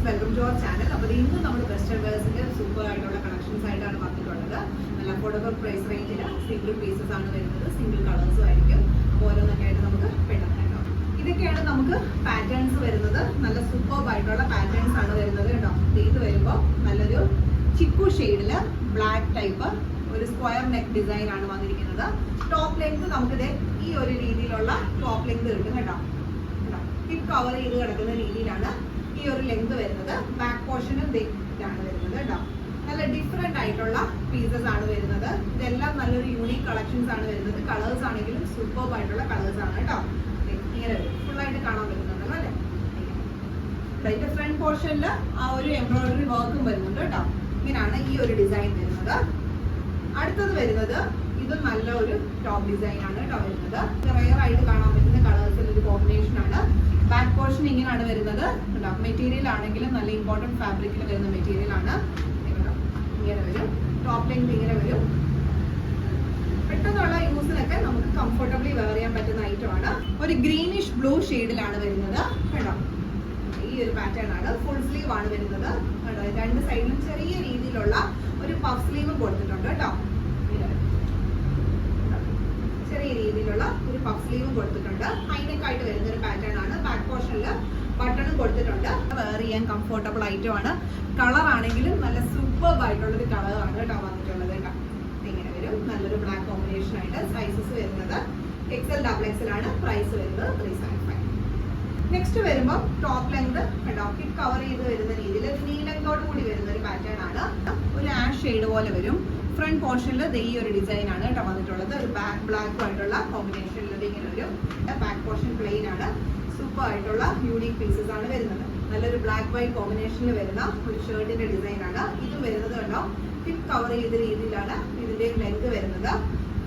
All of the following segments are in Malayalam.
Welcome to our channel. അപ്പോൾ ഇന്ന് നമ്മൾ വെസ്റ്റേൺ വെയർസിന്റെ സൂപ്പർ ആയിട്ടുള്ള കളക്ഷൻസ് ആയിട്ടാണ് വന്നിട്ടുള്ളത്. നല്ല അഫോർഡബിൾ പ്രൈസ് റേഞ്ചിൽ സിംഗിൾ പീസസ് ആണ് വരുന്നത്, സിംഗിൾ കളേഴ്സും ആയിരിക്കും. അപ്പോൾ ഓരോന്നൊക്കെ ആയിട്ട് നമുക്ക് പെട്ടെന്ന് ഇതൊക്കെയാണ് നമുക്ക് പാറ്റേൺസ് വരുന്നത്. നല്ല സൂപ്പർ ആയിട്ടുള്ള പാറ്റേൺസ് ആണ് വരുന്നത് കേട്ടോ. ഇത് വരുമ്പോൾ നല്ലൊരു ചിക്കു ഷെയ്ഡില് ബ്ലാക്ക് ടൈപ്പ് ഒരു സ്ക്വയർ നെക്ക് ഡിസൈൻ ആണ് വന്നിരിക്കുന്നത്. ടോപ്പ് ലെങ്ത് നമുക്കിത് ഈ ഒരു രീതിയിലുള്ള ടോപ്പ് ലെങ്ത് കിട്ടും കേട്ടോ. ഹിപ്പ് കവർ ചെയ്ത് കിടക്കുന്ന രീതിയിലാണ് ഈ ഒരു ലെങ്ത് വരുന്നത്. ബാക്ക് പോർഷനും ഇതാണ് വരുന്നത് കേട്ടോ. നല്ല ഡിഫറെന്റ് ആയിട്ടുള്ള പീസസ് ആണ് വരുന്നത്. ഇതെല്ലാം നല്ലൊരു യൂണീക് കളക്ഷൻസ് ആണ് വരുന്നത്. കളേഴ്സ് ആണെങ്കിലും സൂപ്പർ ആയിട്ടുള്ള കളേഴ്സ് ആണ് കേട്ടോ. ഇങ്ങനെ ഫുൾ ആയിട്ട് കാണാൻ പറ്റുന്നുണ്ടല്ലോ അല്ലേ. ഇതിന്റെ ഫ്രണ്ട് പോർഷനിൽ ആ ഒരു എംബ്രോയിഡറി വർക്കും വരുന്നുണ്ട് കേട്ടോ. ഇങ്ങനെയാണ് ഈ ഒരു ഡിസൈൻ വരുന്നത്. അടുത്തത് വരുന്നത് ഇത് നല്ല ഒരു ടോപ്പ് ഡിസൈൻ ആണ് കേട്ടോ വരുന്നത്. റെയർ ആയിട്ട് കാണാൻ പറ്റുന്ന കളേഴ്സിൽ ഒരു കോമ്പിനേഷൻ ആണ്. ബാക്ക് പോർഷൻ ഇങ്ങനെയാണ് വരുന്നത്. മെറ്റീരിയൽ ആണെങ്കിലും നല്ല ഇമ്പോർട്ടൻറ്റ് ഫാബ്രിക്കിൽ വരുന്ന മെറ്റീരിയൽ ആണ്. ഇങ്ങനെ വരും. ടോപ്പ് ലെങ്ത് ഇങ്ങനെ വരും. പെട്ടെന്നുള്ള യൂസിനൊക്കെ നമുക്ക് കംഫർട്ടബിളി വെയർ ചെയ്യാൻ പറ്റുന്ന ഐറ്റം ആണ്. ഒരു ഗ്രീനിഷ് ബ്ലൂ ഷെയ്ഡിലാണ് വരുന്നത് കേട്ടോ. ഈ ഒരു പാറ്റേൺ ആണ്. ഫുൾ സ്ലീവ് ആണ് വരുന്നത് കേട്ടോ. രണ്ട് സൈഡിലും ചെറിയ രീതിയിലുള്ള ഒരു പഫ് സ്ലീവ് കൊടുത്തിട്ടുണ്ട് കേട്ടോ. ചെറിയ രീതിയിലുള്ള ഒരു പഫ് സ്ലീവും കൊടുത്തിട്ടുണ്ട്. ഹൈനെക്ക് ആയിട്ട് വരുന്ന ഒരു പാറ്റേൺ ആണ്. ബാക്ക് പോർഷനിൽ ബട്ടണും കൊടുത്തിട്ടുണ്ട്. വെയർ ചെയ്യാൻ കംഫർട്ടബിൾ ഐറ്റം ആണ്. കളർ ആണെങ്കിലും നല്ല സൂപ്പർ ആയിട്ടുള്ള ഒരു കളർ ആണ് കേട്ടോ വന്നിട്ടുള്ളത് കേട്ടോ. ഇങ്ങനെ വരും. നല്ലൊരു ബ്ലാക്ക് കോമ്പിനേഷൻ ആയിട്ട്. സൈസസ് വരുന്നത് XL XXL ആണ്. പ്രൈസ് വരുന്നത് 375. നെക്സ്റ്റ് വരുമ്പോൾ ടോപ്പ് ലെങ്ത് കേട്ടോ. ഹിപ്പ് കവർ ചെയ്ത് വരുന്ന രീതിയിൽ നീ ലെങ്തോട് കൂടി വരുന്ന ഒരു പാറ്റേൺ ആണ്. ഒരു ആഷ് ഷെയ്ഡ് പോലെ വരും. ഫ്രണ്ട് പോർഷനിൽ ഈ ഒരു ഡിസൈൻ ആണ് കേട്ടോ വന്നിട്ടുള്ളത്. ഒരു ബ്ലാക്ക് ആയിട്ടുള്ള കോമ്പിനേഷനിൽ ഇങ്ങനെ ഒരു ബാക്ക് പോർഷൻ പ്ലെയിൻ ആണ്. സൂപ്പർ ആയിട്ടുള്ള യൂണീക് പീസസ് ആണ് വരുന്നത്. നല്ലൊരു ബ്ലാക്ക് വൈറ്റ് കോമ്പിനേഷനിൽ വരുന്ന ഒരു ഷർട്ടിന്റെ ഡിസൈൻ ആണ്. ഇതും വരുന്നത് കണ്ടോ. ഹിപ്പ് കവർ ചെയ്ത രീതിയിലാണ് ഇതിന്റെ ലെങ്ത് വരുന്നത്.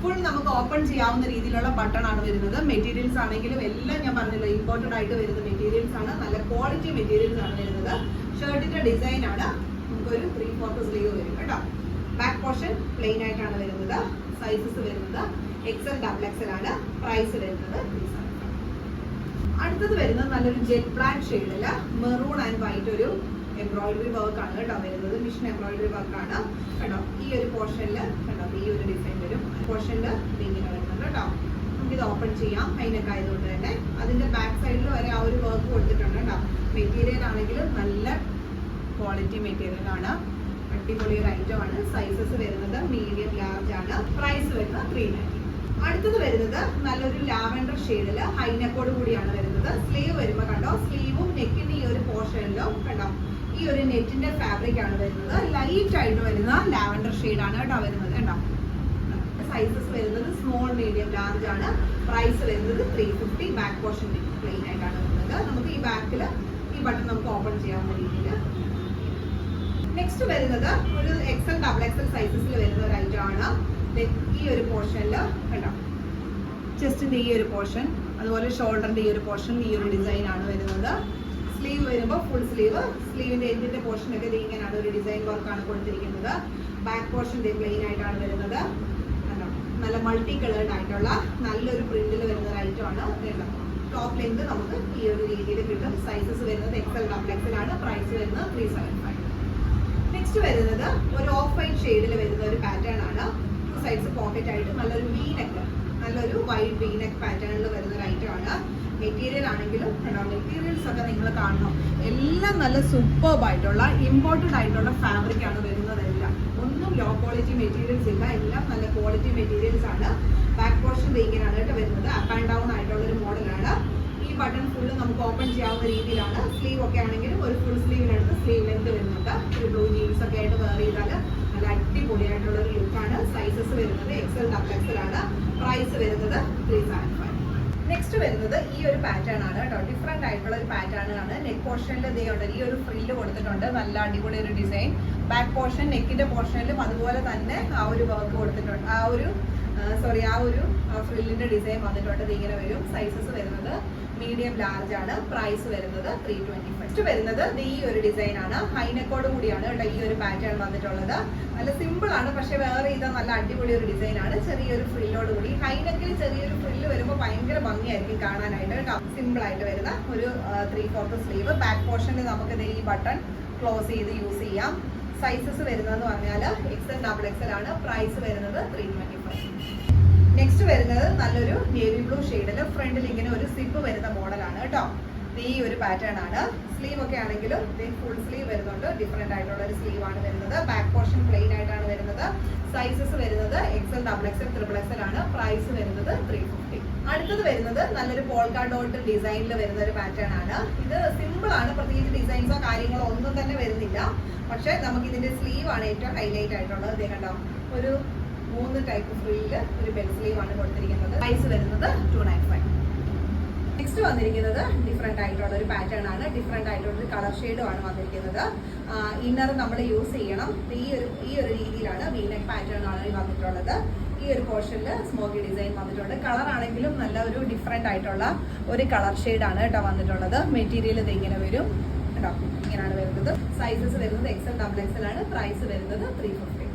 ഫുൾ നമുക്ക് ഓപ്പൺ ചെയ്യാവുന്ന രീതിയിലുള്ള ബട്ടൺ ആണ് വരുന്നത്. മെറ്റീരിയൽസ് ആണെങ്കിലും എല്ലാം ഞാൻ പറഞ്ഞല്ലോ ഇമ്പോർട്ടഡ് ആയിട്ട് വരുന്ന മെറ്റീരിയൽസ് ആണ്. നല്ല ക്വാളിറ്റി മെറ്റീരിയൽസ് ആണ് വരുന്നത്. ഷർട്ടിന്റെ ഡിസൈൻ ആണ്. നമുക്കൊരു 3/4 സ്ലീവ് വരും കേട്ടോ. ബാക്ക് പോർഷൻ പ്ലെയിൻ ആയിട്ടാണ് വരുന്നത്. സൈസസ് വരുന്നത് XL XXL ആണ്. പ്രൈസ് വരുന്നത് 375. അടുത്തത് വരുന്നത് നല്ലൊരു ജെറ്റ് ബ്ലാക്ക് ഷെയ്ഡില് മെറൂൺ ആൻഡ് വൈറ്റ് ഒരു എംബ്രോയിഡറി വർക്ക് ആണ് കേട്ടോ വരുന്നത്. മിഷൻ എംബ്രോയിഡറി വർക്ക് ആണ് കേട്ടോ. ഈ ഒരു പോർഷനിൽ കേട്ടോ ഈ ഒരു ഡിസൈൻ വരും. പോർഷനിൽ ഇങ്ങനെ വരുന്നുണ്ട് കേട്ടോ. നമുക്കിത് ഓപ്പൺ ചെയ്യാം ഹൈനെക്ക് ആയതുകൊണ്ട് തന്നെ. അതിന്റെ ബാക്ക് സൈഡിൽ വരെ ആ ഒരു വർക്ക് കൊടുത്തിട്ടുണ്ട് കേട്ടോ. മെറ്റീരിയൽ ആണെങ്കിലും നല്ല ക്വാളിറ്റി മെറ്റീരിയൽ ആണ്. അടിപൊളി ഒരു ഐറ്റം ആണ്. സൈസസ് വരുന്നത് മീഡിയം ലാർജ് ആണ്. പ്രൈസ് വരുന്നത് 390. അടുത്തത് വരുന്നത് നല്ലൊരു ലാവൻഡർ ഷെയ്ഡില് ഹൈനെക്കോട് കൂടിയാണ് വരുന്നത്. സ്ലീവ് വരുമ്പോൾ കണ്ടോ. സ്ലീവും നെക്കിന്റെ ഈ ഒരു പോർഷനിലും കണ്ടോ ഈ ഒരു നെറ്റിന്റെ ഫാബ്രിക് ആണ് വരുന്നത്. ലൈറ്റ് ആയിട്ട് വരുന്ന ലാവൻഡർ ഷെയ്ഡ് ആണ് കേട്ടോ വരുന്നത് കേട്ടോ. സൈസസ് വരുന്നത് സ്മോൾ മീഡിയം ലാർജ് ആണ്. പ്രൈസ് വരുന്നത് 350. ബാക്ക് പോർഷൻ പ്ലെയിൻ ആയിട്ടാണ് വരുന്നത്. നമുക്ക് ഈ ബാക്കിൽ ഈ ബട്ടൺ നമുക്ക് ഓപ്പൺ ചെയ്യാവുന്ന രീതിയിൽ. നെക്സ്റ്റ് വരുന്നത് ഒരു XL XXL സൈസസിൽ വരുന്ന ഒരു ഐറ്റം ആണ്. ഈ ഒരു പോർഷനിൽ കേട്ടോ ചെസ്റ്റിന്റെ ഈ ഒരു പോർഷൻ, അതുപോലെ ഷോൾഡറിന്റെ ഈ ഒരു പോർഷൻ ഈ ഒരു ഡിസൈൻ ആണ് വരുന്നത്. സ്ലീവ് വരുമ്പോൾ ഫുൾ സ്ലീവ്. സ്ലീവിന്റെ എൻഡിന്റെ പോർഷൻ ഒക്കെ ഇങ്ങനെയാണ് ഒരു ഡിസൈൻ വർക്ക് ആണ് കൊടുത്തിരിക്കുന്നത്. ബാക്ക് പോർഷൻ പ്ലെയിൻ ആയിട്ടാണ് വരുന്നത്. നല്ല മൾട്ടി കളേർഡ് ആയിട്ടുള്ള നല്ലൊരു പ്രിന്റിൽ വരുന്ന ഒരു ഐറ്റം ആണ്. ടോപ്പ് ലെങ്ത് നമുക്ക് ഈ ഒരു രീതിയിൽ കിട്ടും. സൈസസ് വരുന്നത് XL XXL ആണ്. പ്രൈസ് വരുന്നത് 375. നെക്സ്റ്റ് വരുന്നത് ഒരു ഓഫ് വൈറ്റ് ഷെയ്ഡിൽ വരുന്ന ഒരു പാറ്റേൺ ആണ്. ടു സൈഡ്സ് പോക്കറ്റ് ആയിട്ട് നല്ലൊരു വീനെക്ക്, നല്ലൊരു വൈറ്റ് വീനെക്ക് പാറ്റേണിൽ വരുന്ന ഒരു ഐറ്റം ആണ്. മെറ്റീരിയൽ ആണെങ്കിലും മെറ്റീരിയൽസ് ഒക്കെ നിങ്ങൾ കാണണം. എല്ലാം നല്ല സൂപ്പർബ് ആയിട്ടുള്ള ഇമ്പോർട്ടഡ് ആയിട്ടുള്ള ഫാബ്രിക് ആണ് വരുന്നതെല്ലാം. ഒന്നും ലോ ക്വാളിറ്റി മെറ്റീരിയൽസ് ഇല്ല. എല്ലാം നല്ല ക്വാളിറ്റി മെറ്റീരിയൽസ് ആണ്. ബാക്ക് പോർഷൻ ഇങ്ങനെയാണ് കേട്ടോ വരുന്നത്. അപ്പ് ആൻഡ് ഡൗൺ ആയിട്ടുള്ള ഒരു മോഡലാണ്. ഈ ബട്ടൺ ഫുള്ള് നമുക്ക് ഓപ്പൺ ചെയ്യാവുന്ന രീതിയിലാണ്. സ്ലീവ് ഒക്കെ ആണെങ്കിലും ഒരു ഫുൾ സ്ലീവിനടുത്ത് സ്ലീവ് ലെങ്ത് വരുന്നുണ്ട്. ഒരു ബ്ലൂ ജീൻസ് ഒക്കെ ആയിട്ട് വെയർ ചെയ്താൽ നല്ല അടിപൊളിയായിട്ടുള്ള ഒരു ലുക്കാണ്. സൈസസ് വരുന്നത് XL XXL ആണ്. പ്രൈസ് വരുന്നത് 375. നെക്സ്റ്റ് വരുന്നത് ഈ ഒരു പാറ്റേൺ ആണ് കേട്ടോ. ഡിഫറെന്റ് ആയിട്ടുള്ള ഒരു പാറ്റേൺ ആണ്. നെക്ക് പോർഷനിൽ ഈ ഒരു ഫ്രില്ല് കൊടുത്തിട്ടുണ്ട്. നല്ല അടിപൊളി ഒരു ഡിസൈൻ. ബാക്ക് പോർഷൻ നെക്കിന്റെ പോർഷനിലും അതുപോലെ തന്നെ ആ ഒരു വർക്ക് കൊടുത്തിട്ടുണ്ട്. ആ ഒരു ഫ്രില്ലിന്റെ ഡിസൈൻ വന്നിട്ടുണ്ട്. ഇങ്ങനെ വരും. സൈസസ് വരുന്നത് മീഡിയം ലാർജ് ആണ്. പ്രൈസ് വരുന്നത് 325. നെക്സ്റ്റ് വരുന്നത് ഈ ഒരു ഡിസൈൻ ആണ്. ഹൈനെക്കോട് കൂടിയാണ് കേട്ടോ ഈ ഒരു പാറ്റേൺ വന്നിട്ടുള്ളത്. നല്ല സിമ്പിൾ ആണ്, പക്ഷെ വേറെ ചെയ്താൽ നല്ല അടിപൊളി ഒരു ഡിസൈൻ ആണ്. ചെറിയൊരു ഫ്രില്ലോട് കൂടി. ഹൈനെക്കിൽ ചെറിയൊരു ഫ്രില്ല് വരുമ്പോൾ ഭയങ്കര ഭംഗിയായിരിക്കും കാണാനായിട്ട് കേട്ടോ. സിമ്പിൾ ആയിട്ട് വരുന്ന ഒരു 3/4 സ്ലീവ്. ബാക്ക് പോർഷനിൽ നമുക്ക് ഈ ബട്ടൺ ക്ലോസ് ചെയ്ത് യൂസ് ചെയ്യാം. സൈസസ് വരുന്നതെന്ന് പറഞ്ഞാൽ XL XXL ആണ്. പ്രൈസ് വരുന്നത് 325. നെക്സ്റ്റ് വരുന്നത് നല്ലൊരു നേവി ബ്ലൂ ഷെയ്ഡിൽ ഫ്രണ്ടിൽ ഇങ്ങനെ ഒരു സിപ്പ് വരുന്ന മോഡലാണ് കേട്ടോ. ഈ ഒരു പാറ്റേൺ ആണ്. സ്ലീവ് ഒക്കെ ആണെങ്കിലും ഫുൾ സ്ലീവ് വരുന്നുണ്ട്. ഡിഫറെന്റ് ആയിട്ടുള്ള ഒരു സ്ലീവ് ആണ് വരുന്നത്. ബാക്ക് പോർഷൻ പ്ലെയിൻ ആയിട്ടാണ് വരുന്നത്. സൈസസ് വരുന്നത് XL XXL XXL ആണ്. പ്രൈസ് വരുന്നത് 350. അടുത്തത് വരുന്നത് നല്ലൊരു പോൾക്ക ഡോട്ട് ഡിസൈനിൽ വരുന്ന ഒരു പാറ്റേൺ ആണ്. ഇത് സിമ്പിൾ ആണ്, പ്രത്യേകിച്ച് ഡിസൈൻസോ കാര്യങ്ങളോ ഒന്നും തന്നെ വരുന്നില്ല. പക്ഷെ നമുക്ക് ഇതിന്റെ സ്ലീവ് ആണ് ഏറ്റവും ഹൈലൈറ്റ് ആയിട്ടുള്ളത്. ഇത് കണ്ടോ, ഒരു 3 ടൈപ്പ് ഫ്രില്ല് ഒരു ബെൽ സ്ലീവ് ആണ് കൊടുത്തിരിക്കുന്നത്. പ്രൈസ് വരുന്നത് 295. നെക്സ്റ്റ് വന്നിരിക്കുന്നത് ഡിഫറെന്റ് ആയിട്ടുള്ള ഒരു പാറ്റേൺ ആണ്. ഡിഫറെന്റ് ആയിട്ടുള്ള ഒരു കളർ ഷെയ്ഡും ആണ് വന്നിരിക്കുന്നത്. ഇന്നർ നമ്മൾ യൂസ് ചെയ്യണം. ഈ ഒരു രീതിയിലാണ് വീനെക്ക് പാറ്റേൺ ആണ് വന്നിട്ടുള്ളത്. ഈ ഒരു പോർഷനിൽ സ്മോക്കി ഡിസൈൻ വന്നിട്ടുണ്ട്. കളർ ആണെങ്കിലും നല്ല ഒരു ഡിഫറെന്റ് ആയിട്ടുള്ള ഒരു കളർ ഷെയ്ഡാണ് കേട്ടോ വന്നിട്ടുള്ളത്. മെറ്റീരിയൽ ഇത് ഇങ്ങനെ വരും കേട്ടോ, ഇങ്ങനെയാണ് വരുന്നത്. സൈസസ് വരുന്നത് XL XXL ആണ്. പ്രൈസ് വരുന്നത് 350.